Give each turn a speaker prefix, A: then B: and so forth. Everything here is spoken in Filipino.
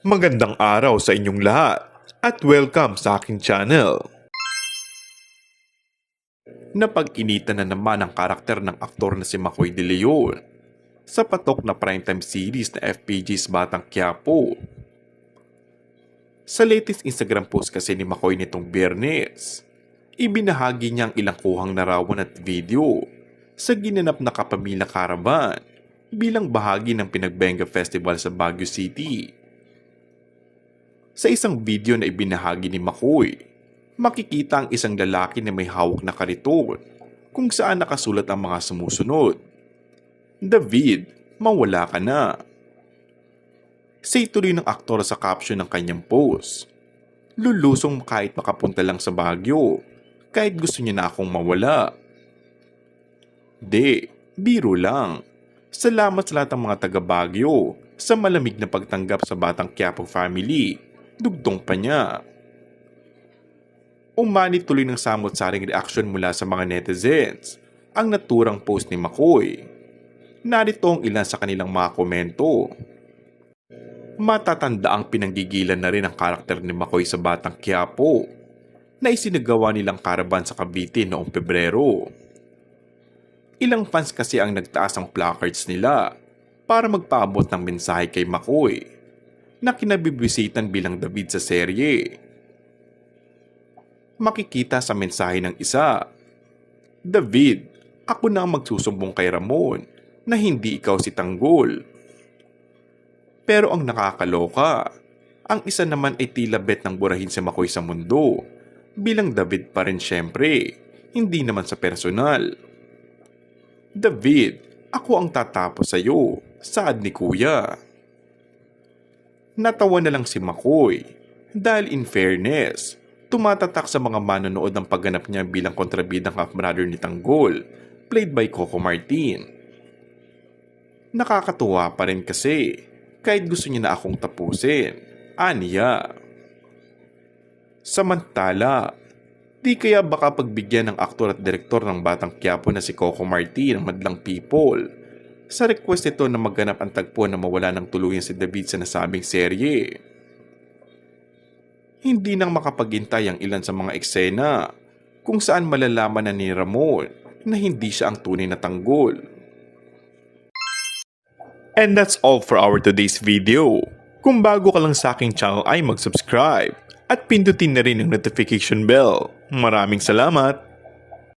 A: Magandang araw sa inyong lahat at welcome sa aking channel. Napag-initan na naman ang karakter ng aktor na si Makoy De Leon sa patok na primetime series na FPJ's Batang Quiapo. Sa latest Instagram post kasi ni Makoy nitong Biyernes, ibinahagi niya ang ilang kuhang larawan at video sa ginanap na Kapamilya Caravan bilang bahagi ng Pinagbenga Festival sa Baguio City. Sa isang video na ibinahagi ni Makoy, makikita ang isang lalaki na may hawak na kariton kung saan nakasulat ang mga sumusunod. David, mawala ka na. Say tuloy ng aktor sa caption ng kanyang post. Lulusong kahit makapunta lang sa Baguio, kahit gusto niya na akong mawala. Biro lang. Salamat sa lahat ng mga taga Baguio sa malamig na pagtanggap sa Batang Quiapo family. Dugtong pa niya. Umani tuloy ng samot-saring reaksyon mula sa mga netizens ang naturang post ni Makoy. Narito ang ilan sa kanilang mga komento. Matatanda ang pinanggigilan na rin ang karakter ni Makoy sa Batang Quiapo na isinagawa nilang karaban sa Cavite noong Pebrero. Ilang fans kasi ang nagtaas ng placards nila para magpaabot ng mensahe kay Makoy na kinabibisitan bilang David sa serye. Makikita sa mensahe ng isa, David, ako na ang magsusumbong kay Ramon na hindi ikaw si Tanggol. Pero ang nakakaloka, ang isa naman ay tila bet ng burahin si Makoy sa mundo bilang David pa rin syempre, hindi naman sa personal. David, ako ang tatapos sa iyo, saad ni Kuya. Natawa na lang si Makoy dahil in fairness, tumatatak sa mga manonood ng pagganap niya bilang kontrabidang half-brother ni Tanggol, played by Coco Martin. Nakakatuwa pa rin kasi kahit gusto niya na akong tapusin, aniya. Samantala, di kaya baka pagbigyan ng aktor at direktor ng Batang Quiapo na si Coco Martin ng madlang people sa request ito na magganap ang tagpo na mawala ng tuluyan si David sa nasabing serye. Hindi nang makapaghintay ang ilan sa mga eksena kung saan malalaman na ni Ramon na hindi siya ang tunay na Tanggol. And that's all for our today's video. Kung bago ka lang sa aking channel ay mag-subscribe at pindutin na rin ang notification bell. Maraming salamat!